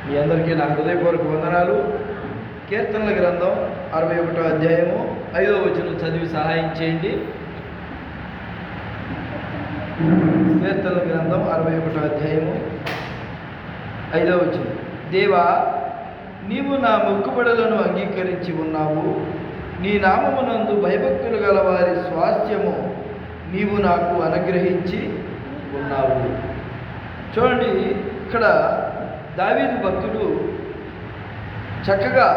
మీ అందరికీ నా హృదయపూర్వక వందనాలు. కీర్తనల గ్రంథం 61వ అధ్యాయము 5వ వచనం చదివి సహాయం చేయండి. కీర్తనల గ్రంథం 61వ అధ్యాయము 5వ వచనం. దేవా, నీవు నా మొక్కుబడులను అంగీకరించి ఉన్నావు. నీ నామమునందు భయభక్తులు గల వారి స్వాస్థ్యము నీవు నాకు అనుగ్రహించి ఉన్నావు. చూడండి, ఇక్కడ దావీదు భక్తుడు చక్కగా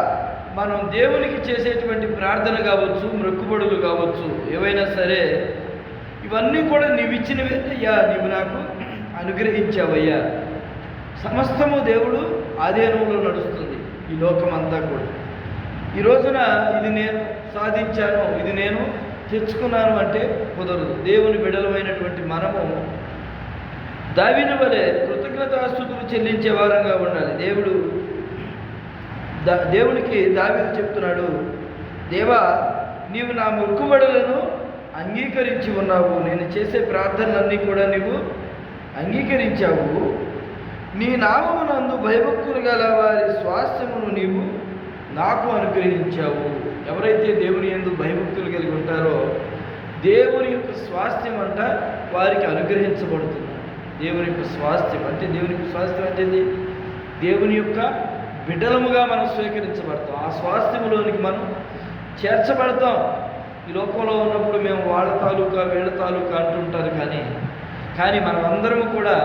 మనం దేవునికి చేసేటువంటి ప్రార్థన కావచ్చు, మొక్కుబడులు కావచ్చు, ఏవైనా సరే ఇవన్నీ కూడా నీవు ఇచ్చినవయ్యా, నీవు నాకు అనుగ్రహించావయ్యా. సమస్తము దేవుడు ఆధీనంలో నడుస్తుంది ఈ లోకమంతా కూడా. ఈ రోజున ఇది నేను సాధించాను, ఇది నేను తెచ్చుకున్నాను అంటే కుదరదు. దేవుని బిడ్డలమైనటువంటి మనము దావీదు వలె కృతజ్ఞతాస్తుతులు చెల్లించే వారంగా ఉండాలి. దేవునికి దావీదు చెప్తున్నాడు, దేవా, నీవు నా మొక్కుబడులను అంగీకరించి ఉన్నావు. నేను చేసే ప్రార్థనలన్నీ కూడా నీవు అంగీకరించావు. నీ నామమునందు భయభక్తులు గల వారి స్వాస్థ్యమును నీవు నాకు అనుగ్రహించావు. ఎవరైతే దేవుని యందు భయభక్తులు కలిగి ఉంటారో దేవుని యొక్క స్వాస్థ్యం అంట వారికి అనుగ్రహించబడుతుంది. దేవుని యొక్క స్వాస్థ్యం అంటే దేవుని యొక్క బిడ్డలముగా మనం స్వీకరించబడతాం. ఆ స్వాస్థ్యములోనికి మనం చేర్చబడతాం. ఈ లోకంలో ఉన్నప్పుడు మేము వాళ్ళ తాలూకా వీళ్ళ తాలూకా అంటుంటారు, కానీ మనమందరము కూడా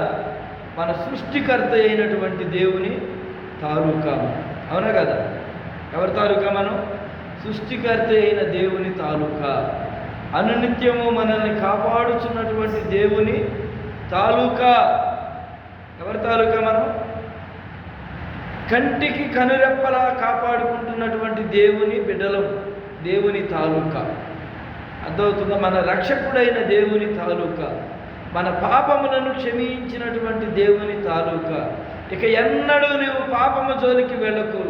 మన సృష్టికర్త అయినటువంటి దేవుని తాలూకా. అవునా కదా? ఎవరి తాలూకా? మనం సృష్టికర్త అయిన దేవుని తాలూకా. అనునిత్యము మనల్ని కాపాడుచున్నటువంటి దేవుని తాలూకా. ఎవరి తాలూకా? మనం కంటికి కనురెప్పలా కాపాడుకుంటున్నటువంటి దేవుని బిడ్డలం, దేవుని తాలూకా. అర్థమవుతుందా? మన రక్షకుడైన దేవుని తాలూకా, మన పాపములను క్షమించినటువంటి దేవుని తాలూకా. ఇక ఎన్నడూ నీవు పాపము జోలికి వెళ్ళకు,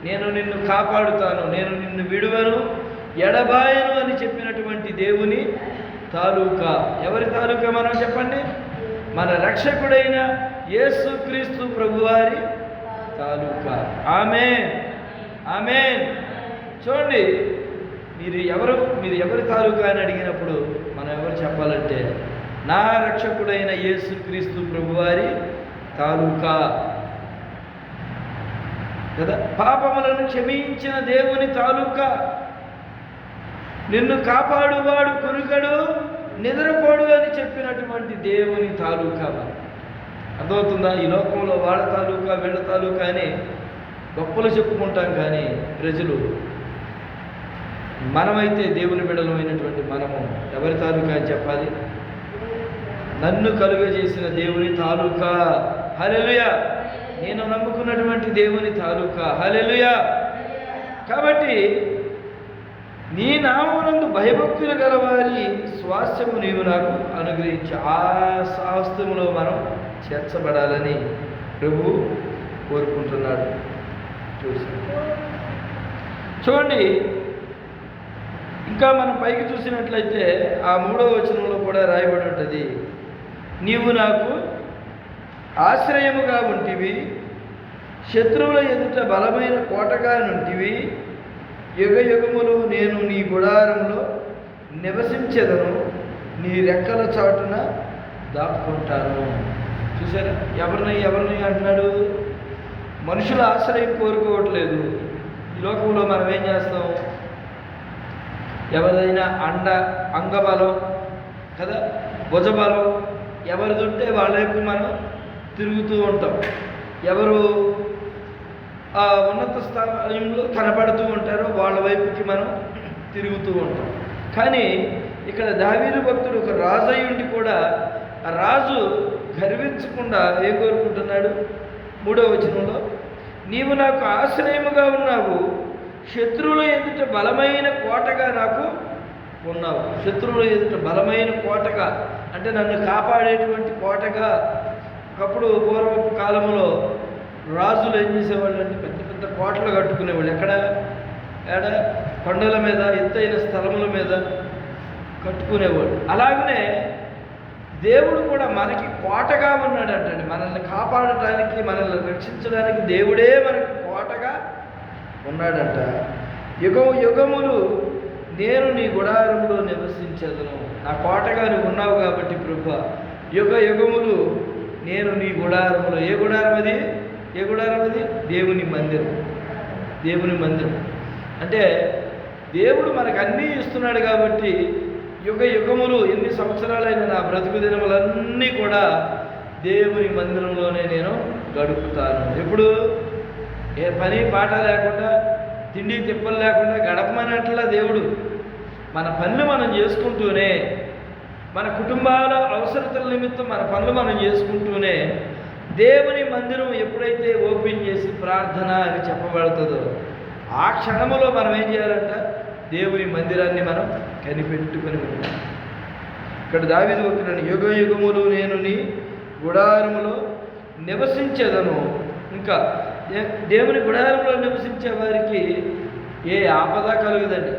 నేను నిన్ను కాపాడుతాను, నేను నిన్ను విడువను, ఎడబాయను అని చెప్పినటువంటి దేవుని తాలూకా. ఎవరి తాలూకా మనం చెప్పండి? మన రక్షకుడైన యేసుక్రీస్తు ప్రభువారి తాలూకా. ఆమేన్, ఆమేన్. చూడండి, మీరు ఎవరి తాలూకా అని అడిగినప్పుడు మనం ఎవరు చెప్పాలంటే నా రక్షకుడైన యేసుక్రీస్తు ప్రభువారి తాలూకా కదా. పాపములను క్షమించిన దేవుని తాలూకా. నిన్ను కాపాడువాడు కునుకడు, నిద్రపోడు అని చెప్పినటువంటి దేవుని తాలూకా. అర్థమవుతుందా? ఈ లోకంలో వాళ్ళ తాలూకా వీళ్ళ తాలూకా అని గొప్పలు చెప్పుకుంటాం, కానీ ప్రజలు మనమైతే దేవుని బిడ్డలమైనటువంటి మనము ఎవరి తాలూకా అని చెప్పాలి? నన్ను కలుగజేసిన దేవుని తాలూకా. హల్లెలూయా. నేను నమ్ముకున్నటువంటి దేవుని తాలూకా. హల్లెలూయా. కాబట్టి నీ నామమునందు భయభక్తులు గలవారి స్వాస్థ్యము నీవు నాకు అనుగ్రహించి, ఆ స్వాస్థ్యములో మనం చేర్చబడాలని ప్రభువు కోరుకుంటున్నాడు. చూడండి, ఇంకా మనం పైకి చూసినట్లయితే ఆ 3వ వచనంలో కూడా రాయబడి ఉంటుంది, నీవు నాకు ఆశ్రయముగా ఉంటివి, శత్రువుల ఎదుట బలమైన కోటగా నుంటివి, యుగ యుగములు నేను నీ గుడారంలో నివసించెదను, నీ రెక్కల చాటున దాక్కుంటాను. చూసారా? ఎవరిని అంటున్నాడు? మనుషుల ఆశ్రయం కోరుకోవట్లేదు. ఈ లోకంలో మనం ఏం చేస్తాం? ఎవరిదైనా అంగబలం కదా, భుజబలం ఎవరిదుంటే వాళ్ళ వైపు మనం తిరుగుతూ ఉంటాం. ఎవరు ఉన్నత స్థానంలో కనపడుతూ ఉంటారో వాళ్ళ వైపుకి మనం తిరుగుతూ ఉంటాం. కానీ ఇక్కడ దావీదు భక్తుడు ఒక రాజు అయి ఉండి కూడా ఆ రాజు గర్వించకుండా ఏం కోరుకుంటున్నాడు? 3వ వచనంలో, నీవు నాకు ఆశ్రయముగా ఉన్నావు, శత్రువుల ఎదుట బలమైన కోటగా నాకు ఉన్నావు. శత్రువుల ఎదుట బలమైన కోటగా అంటే నన్ను కాపాడేటువంటి కోటగా. ఒకప్పుడు పూర్వపు కాలంలో రాజులు ఏం చేసేవాళ్ళు అంటే పెద్ద పెద్ద కోటలు కట్టుకునేవాళ్ళు. ఏడ కొండల మీద, ఎత్తైన స్థలముల మీద కట్టుకునేవాళ్ళు. అలాగనే దేవుడు కూడా మనకి కోటగా ఉన్నాడంటండి. మనల్ని కాపాడటానికి, మనల్ని రక్షించడానికి దేవుడే మనకి కోటగా ఉన్నాడంట. యుగములు నేను నీ గుడారంలో నివసించదును. నా కోటగా నువ్వు ఉన్నావు కాబట్టి ప్రభువా, యుగములు నేను నీ గుడారంలో. ఏ గుడారం అది? ఏ గుడారం అది? దేవుని మందిరం. దేవుని మందిరం అంటే దేవుడు మనకు అన్నీ ఇస్తున్నాడు కాబట్టి యుగములు, ఎన్ని సంవత్సరాలైన నా బ్రతుకు దినములన్నీ కూడా దేవుని మందిరంలోనే నేను గడుపుతాను. ఎప్పుడు ఏ పని పాట లేకుండా, తిండి తిప్పలు లేకుండా గడపమన్నట్లా దేవుడు మన పనులు మనం చేసుకుంటూనే, మన కుటుంబాల అవసరతల నిమిత్తం మన పనులు మనం చేసుకుంటూనే దేవుని మందిరం ఎప్పుడైతే ఓపెన్ చేసి ప్రార్థన అని చెప్పబడుతుందో ఆ క్షణములో మనం ఏం చేయాలంట? దేవుని మందిరాన్ని మనం కనిపెట్టుకుని ఉంటాం. ఇక్కడ దావీదు భక్తుడు యుగములు నేను నీ గుడారములో నివసించేదను. ఇంకా దేవుని గుడారంలో నివసించే వారికి ఏ ఆపద కలుగుదండి.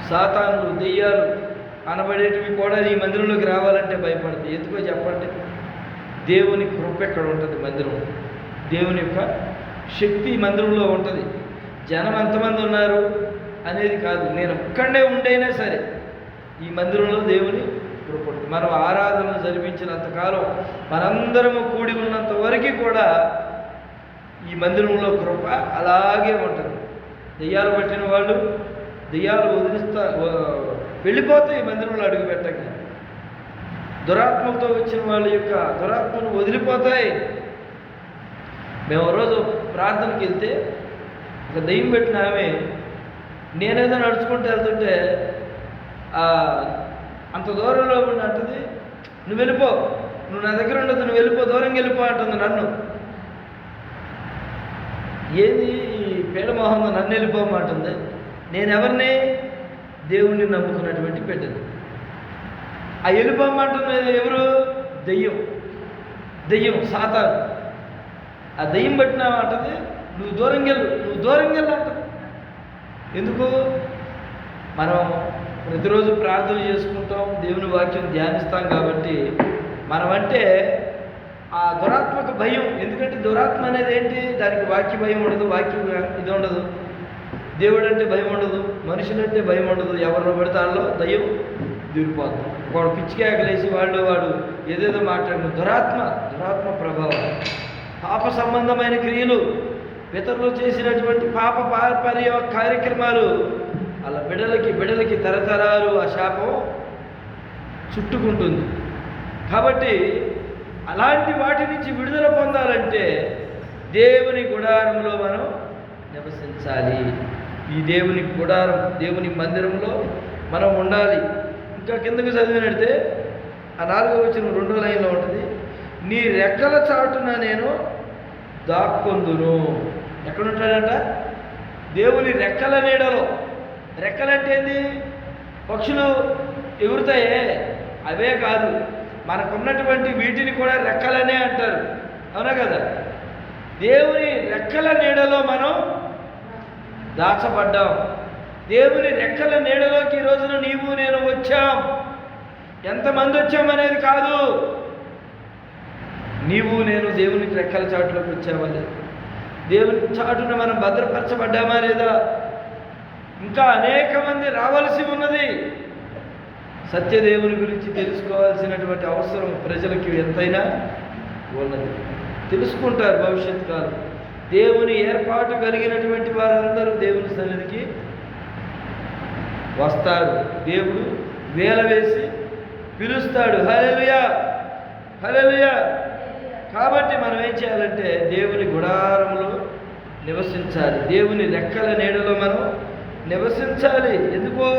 సాతానులు, దెయ్యాలు అనబడేటివి కూడా ఈ మందిరంలోకి రావాలంటే భయపడతాయి. ఎందుకో చెప్పండి? దేవుని కృప ఎక్కడ ఉంటుంది? మందిరం. దేవుని యొక్క శక్తి మందిరంలో ఉంటుంది. జనం ఎంతమంది ఉన్నారు అనేది కాదు, నేను ఒక్కడే ఉండైనా సరే ఈ మందిరంలో దేవుని కృప ఉంటుంది. మనం ఆరాధన జరిపించినంతకాలం, మనందరము కూడి ఉన్నంత వరకు కూడా ఈ మందిరంలో కృప అలాగే ఉంటుంది. దెయ్యాలు పట్టిన వాళ్ళు దెయ్యాలు వెళ్ళిపోతాయి మందిరంలో అడుగు పెట్టగా. దురాత్మతో వచ్చిన వాళ్ళ యొక్క దురాత్మను వదిలిపోతాయి. మేము రోజు ప్రార్థనకి వెళ్తే ఒక దెయ్యం పెట్టిన ఆమె, నేనేదో నడుచుకుంటూ వెళ్తుంటే అంత దూరంలో ఉండి అంటుంది, నువ్వు వెళ్ళిపో, నువ్వు నా దగ్గర ఉండదు, నువ్వు వెళ్ళిపో, దూరంగా వెళ్ళిపో అంటుంది నన్ను. ఏది పేడమోహంగా నన్ను వెళ్ళిపోమంటుంది? నేను ఎవరిని? దేవుణ్ణి నమ్ముకున్నటువంటి బిడ్డను. ఆ వెళ్ళిపోమంటున్నది ఎవరు? దెయ్యం, సాతాను. ఆ దెయ్యం పట్టిన అంటది, నువ్వు దూరంగా అంటది. ఎందుకు? మనం ప్రతిరోజు ప్రార్థన చేసుకుంటాం, దేవుని వాక్యం ధ్యానిస్తాం కాబట్టి మనమంటే ఆ దురాత్మక భయం. ఎందుకంటే దురాత్మ అనేది ఏంటి? దానికి వాక్య భయం ఉండదు, వాక్యం ఇది ఉండదు. దేవుడు అంటే భయం ఉండదు, మనుషులంటే భయం ఉండదు. ఎవరిలో పడితే వాళ్ళలో దయ్యం దూరిపోతుంది. వాడు పిచ్చికేకలేసి వాడు ఏదేదో మాట్లాడిన దురాత్మ ప్రభావం, పాప సంబంధమైన క్రియలు, పితరులు చేసినటువంటి పాప పారపర్య కార్యక్రమాలు అలా బిడలకి తరతరాలు ఆ శాపం చుట్టుకుంటుంది. కాబట్టి అలాంటి వాటి నుంచి విడుదల పొందాలంటే దేవుని గుడారంలో మనం నివసించాలి. ఈ దేవుని గుడారం, దేవుని మందిరంలో మనం ఉండాలి. ఇంకా కిందకు చదివినట్టే ఆ 4వ వచనం 2వ లైన్లో ఉంటుంది, నీ రెక్కల చాటున నేను దాక్కొందును. ఎక్కడుంటాడంట? దేవుని రెక్కల నీడలో. రెక్కలంటే ఏంది? పక్షులు ఎగురుతాయే అవే కాదు, మనకున్నటువంటి వీటిని కూడా రెక్కలనే అంటారు, అవునా కదా? దేవుని రెక్కల నీడలో మనం దాచబడ్డాం. దేవుని రెక్కల నీడలోకి ఈ రోజున నీవు నేను వచ్చాం. ఎంతమంది వచ్చామనేది కాదు, నీవు నేను దేవుని రెక్కల చాటులోకి వచ్చామా లేదా? దేవుని చాటున మనం భద్రపరచబడ్డామా లేదా? ఇంకా అనేక మంది రావాల్సి ఉన్నది. సత్యదేవుని గురించి తెలుసుకోవాల్సినటువంటి అవసరం ప్రజలకి ఎంతైనా ఉన్నది. తెలుసుకుంటారు భవిష్యత్ కాలం. దేవుని ఏర్పాటు కలిగినటువంటి వారందరూ దేవుని సన్నిధికి వస్తారు. దేవుడు వేల వేసి పిలుస్తాడు. హల్లెలూయా, హల్లెలూయా. కాబట్టి మనం ఏం చేయాలంటే దేవుని గుడారంలో నివసించాలి. దేవుని రెక్కల నీడలో మనం నివసించాలి. ఎందుకో?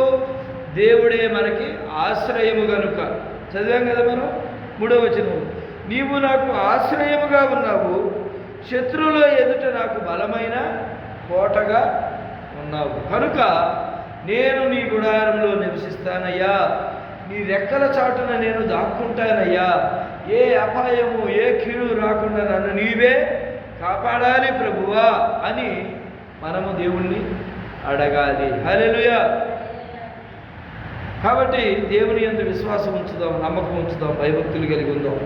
దేవుడే మనకి ఆశ్రయము గనుక. చదివాం కదా మనం 3వ వచనం, నీవు నాకు ఆశ్రయముగా ఉన్నావు, శత్రువుల ఎదుట నాకు బలమైన కోటగా ఉన్నావు కనుక నేను నీ గుడారంలో నివసిస్తానయ్యా, నీ రెక్కల చాటున నేను దాక్కుంటానయ్యా. ఏ అపాయము, ఏ కీడు రాకుండా నన్ను నీవే కాపాడాలి ప్రభువా అని మనము దేవుణ్ణి అడగాలి. హల్లెలూయా. కాబట్టి దేవుని యందు విశ్వాసం ఉంచుదాం, నమ్మకం ఉంచుదాం, భయభక్తులు కలిగి ఉందాం.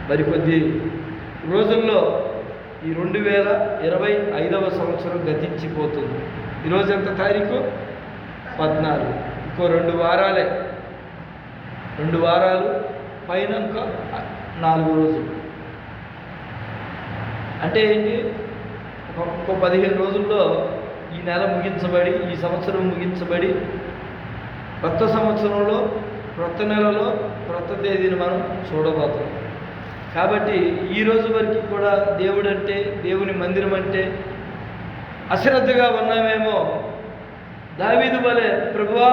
మరికొద్ది రోజుల్లో ఈ 2025వ సంవత్సరం గతించిపోతుంది. ఈరోజు ఎంత తారీఖు? 14. ఇంకో 2 వారాలే, 2 వారాలు పైన ఇంకా 4 రోజులు. అంటే ఏంటి? ఇంకో 15 రోజుల్లో ఈ నెల ముగించబడి, ఈ సంవత్సరం ముగించబడి, కొత్త సంవత్సరంలో, కొత్త నెలలో, కొత్త తేదీని మనం చూడబోతాం. కాబట్టి ఈ రోజు వరకు కూడా దేవుడు అంటే, దేవుని మందిరం అంటే అశ్రద్ధగా ఉన్నామేమో. దావీదు వలె, ప్రభువా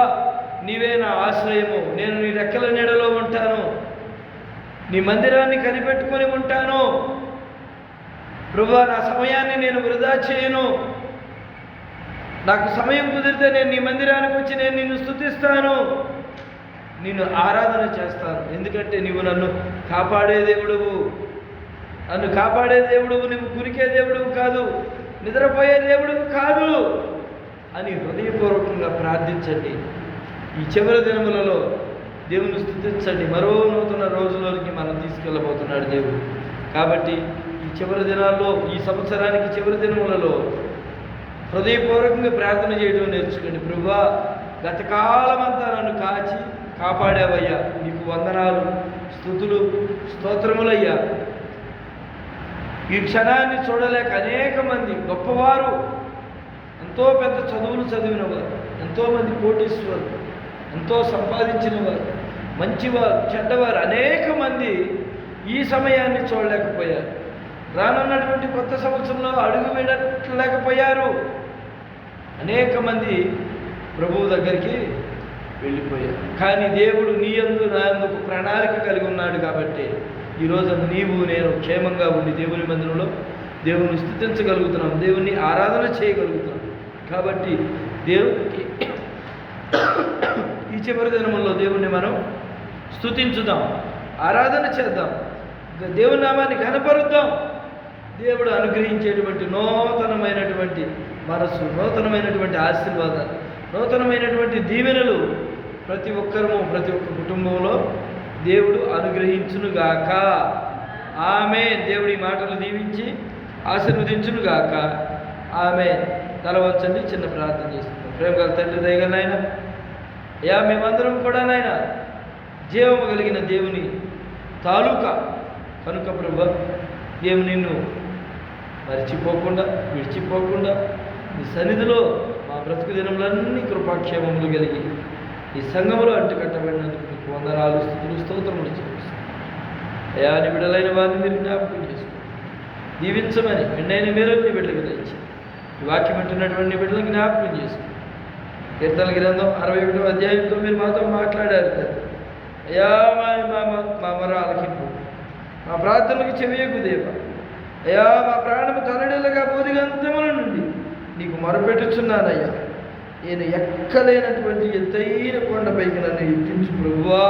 నీవే నా ఆశ్రయము, నేను నీ రెక్కల నీడలో ఉంటాను, నీ మందిరాన్ని కనిపెట్టుకొని ఉంటాను, ప్రభువా నా సమయాన్ని నేను వృధా చేయను, నాకు సమయం కుదిరితే నేను నీ మందిరానికి వచ్చి నేను నిన్ను స్తుతిస్తాను, నిన్ను ఆరాధన చేస్తాను. ఎందుకంటే నీవు నన్ను కాపాడే దేవుడువు, నన్ను కాపాడే దేవుడువు, నువ్వు కురికే దేవుడువు కాదు, నిద్రపోయే దేవుడువు కాదు అని హృదయపూర్వకంగా ప్రార్థించండి. ఈ చివరి దినములలో దేవుని స్తుతించండి. మరో నూతన రోజులోనికి మనం తీసుకెళ్ళబోతున్నాడు దేవుడు. కాబట్టి ఈ చివరి దినాల్లో, ఈ సంవత్సరానికి చివరి దినములలో హృదయపూర్వకంగా ప్రార్థన చేయడం నేర్చుకోండి. ప్రభువా గతకాలమంతా నన్ను కాచి కాపాడావయ్యా, నీకు వందనాలు, స్తుతులు, స్తోత్రములయ్యా. ఈ క్షణాన్ని చూడలేక అనేక మంది గొప్పవారు, ఎంతో పెద్ద చదువులు చదివిన వారు, ఎంతోమంది కోటీశ్వరులు, ఎంతో సంపాదించిన వారు, మంచివారు, చెడ్డవారు, అనేక మంది ఈ సమయాన్ని చూడలేకపోయారు. రానున్నటువంటి కొత్త సంవత్సరంలో అడుగు వేయలేకపోయారు. అనేక మంది ప్రభువు దగ్గరికి వెళ్ళిపోయారు. కానీ దేవుడు నీ యందు నా యందు ఒక ప్రణాళిక కలిగి ఉన్నాడు. కాబట్టి ఈరోజు నీవు నేను క్షేమంగా ఉండి దేవుని మందిరంలో దేవుని స్తుతించగలుగుతున్నాం, దేవుణ్ణి ఆరాధన చేయగలుగుతున్నాం. కాబట్టి దేవునికి ఈ చివరి దినముల్లో దేవుణ్ణి మనం స్తుతించుదాం, ఆరాధన చేద్దాం, దేవుని నామాన్ని ఘనపరుద్దాం. దేవుడు అనుగ్రహించేటువంటి నూతనమైనటువంటి మనస్సు, నూతనమైనటువంటి ఆశీర్వాదాలు, నూతనమైనటువంటి దీవెనలు ప్రతి ఒక్కరము, ప్రతి ఒక్క కుటుంబంలో దేవుడు అనుగ్రహించునుగాక. ఆమేన్. దేవుడి మాటలు దీవించి ఆశీర్వదించునుగాక. ఆమేన్. తల వంచండి, చిన్న ప్రార్థన చేస్తున్నాం. ప్రేమ గల తండ్రి, దయగల నాయన, అయ్యా మేమందరం కూడా నాయన జీవము కలిగిన దేవుని తాలూకా కనుక ప్రభువా, మేము నిన్ను మరిచిపోకుండా, విడిచిపోకుండా నీ సన్నిధిలో మా బ్రతుకు దినములన్నీ కృపాక్షేమములు కలిగి ఈ సంఘములో అంటుకట్టబడినందుకు మీకు వందనాలు, స్తుతులు, స్తోత్రములు చెల్లిస్తున్నాం. అయ్యా నీ బిడ్డలైన వారిని మీరు జ్ఞాపకం చేసుకోండి, దీవించమని నిన్నైన మీరు నీ బిడ్డలకు తెచ్చి ఈ వాక్యం వింటున్నటువంటి బిడ్డలకు జ్ఞాపకం చేసుకోండి. కీర్తన గ్రంథం 61వ అధ్యాయంతో మీరు మాతో మాట్లాడారు తండ్రి. అయ్యా మా మొర ఆలకింపు, మా ప్రార్థనలకు చెవియకు దేవ. అయ్యా మా ప్రాణము తలడిల్లగా బోధిగంతముల నుండి నీకు మొరపెట్టుచున్నానయ్యా. నేను ఎక్కలేనటువంటి ఎత్తైన కొండపైకి నన్ను ఎత్తించు ప్రభువా.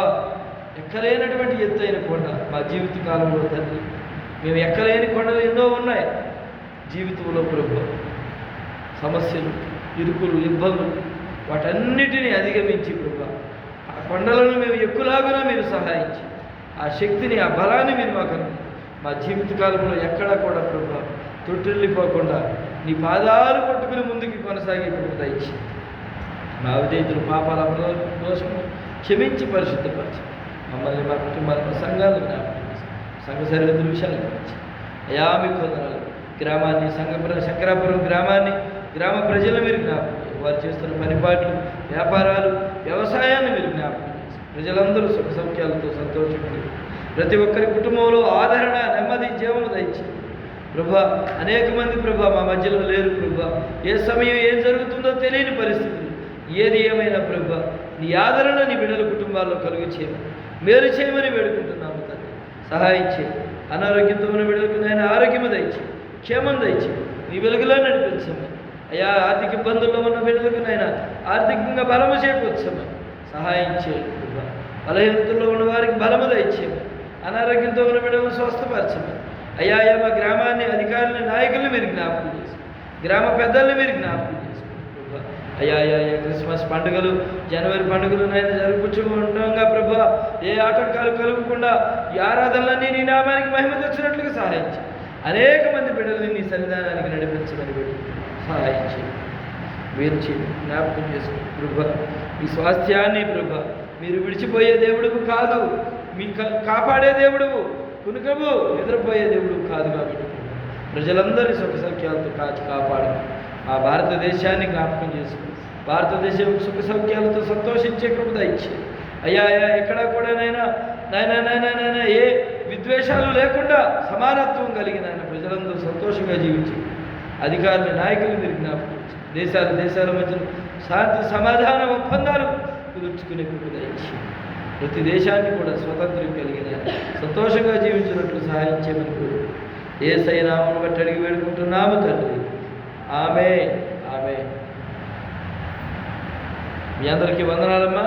ఎక్కలేనటువంటి ఎత్తైన కొండ మా జీవిత కాలంలో తండ్రి, మేము ఎక్కలేని కొండలు ఎన్నో ఉన్నాయి జీవితంలో ప్రభువా. సమస్యలు, ఇరుకులు, ఇబ్బందులు, వాటన్నిటినీ అధిగమించి ప్రభువా ఆ కొండలను మేము ఎక్కులాగునా మీరు సహాయించి ఆ శక్తిని, ఆ బలాన్ని మీరు మాకు మా జీవిత కాలంలో ఎక్కడా కూడా ప్రభువా తొట్టిల్లిపోకుండా నీ పాదాలు పట్టుకుని ముందుకు కొనసాగే కృప దయచి మా విధేయులు పాపాల దోషము క్షమించి పరిశుద్ధపరిచి మమ్మల్ని, మా కుటుంబాలను, సంఘాలను జ్ఞాపకం చేసి సంఘ సరిహద్దుల విషయాలు గురించి అయా మీకు వందనాలు. గ్రామాన్ని, శంకరాపురం గ్రామాన్ని, గ్రామ ప్రజలను మీరు జ్ఞాపకం చేసి వారు చేస్తున్న పనిపాట్లు, వ్యాపారాలు, వ్యవసాయాన్ని మీరు జ్ఞాపకం చేసి ప్రజలందరూ సుఖ సౌఖ్యాలతో సంతోషంగా ప్రతి ఒక్కరి కుటుంబంలో ఆదరణ, నెమ్మది, జీవము దయచి ప్రభా. అనేక మంది ప్రభా మా మధ్యలో లేరు ప్రభా. ఏ సమయం ఏం జరుగుతుందో తెలియని పరిస్థితులు, ఏది ఏమైనా ప్రభా నీ ఆదరణ నీ బిడ్డల కుటుంబాల్లో కలుగు చేయమని, మేలు చేయమని వేడుకుంటున్నాము తండ్రి. సహాయం చేయి. అనారోగ్యంతో ఉన్న బిడ్డలకు నాయన ఆరోగ్యము దయచి, క్షేమం దయచి, నీ వెలుగులో నడిపించమని. అయ్యా ఆర్థిక ఇబ్బందుల్లో ఉన్న బిడ్డలకు నాయన ఆర్థికంగా బలము చేకూర్చమని సహాయం చేయండి ప్రభా. బలహీనతల్లో ఉన్న వారికి బలము దయచేయమని, అనారోగ్యంతో ఉన్న బిడ్డలను స్వస్థపరచమని. అయ్యా మా గ్రామాన్ని, అధికారులని, నాయకుల్ని మీరు జ్ఞాపకం చేసి, గ్రామ పెద్దల్ని మీరు జ్ఞాపకం చేసుకోండి ప్రభా. అయ్యా అయ్యా అయ్యా క్రిస్మస్ పండుగలు, జనవరి పండుగలు నైనా జరుపుకుంటుండగా ప్రభా ఏ ఆటంకాలు కలగకుండా ఈ ఆరాధనలన్నీ నీ నామానికి మహిమ తెచ్చినట్లుగా సహాయించి అనేక మంది బిడ్డలు నీ సన్నిధానానికి నడిపించమని పెట్టి సహాయించి మీరు జ్ఞాపకం చేసుకోండి ప్రభా. ఈ స్వాస్థ్యాన్ని ప్రభా మీరు విడిచిపోయే దేవుడు కాదు, మీ కాపాడే దేవుడు, కునుకవు నిద్రపోయే దేవుడు కాదు. కాబట్టి ప్రజలందరి సుఖ సౌఖ్యాలతో కాచి కాపాడు. ఆ భారతదేశాన్ని జ్ఞాపకం చేసుకుని భారతదేశం సుఖ సౌఖ్యాలతో సంతోషించే కృప దయచి అయ్యా అయ్యా ఎక్కడా కూడా నైనా ఏ విద్వేషాలు లేకుండా సమానత్వం కలిగిన ప్రజలందరూ సంతోషంగా జీవించి అధికారుల నాయకులు మీరు జ్ఞాపకం దేశాల మధ్య శాంతి సమాధాన ఒప్పందాలు కుదుర్చుకునే కృప దయచి ప్రతి దేశాన్ని కూడా స్వతంత్రం కలిగిన సంతోషంగా జీవించినట్లు సహాయం చేయమని కోరు యేసయ్య నామమును బట్టి అడిగి వేడుకుంటున్నాము తండ్రి. ఆమేన్. ఆమేన్. మీ అందరికీ వందనాలమ్మా.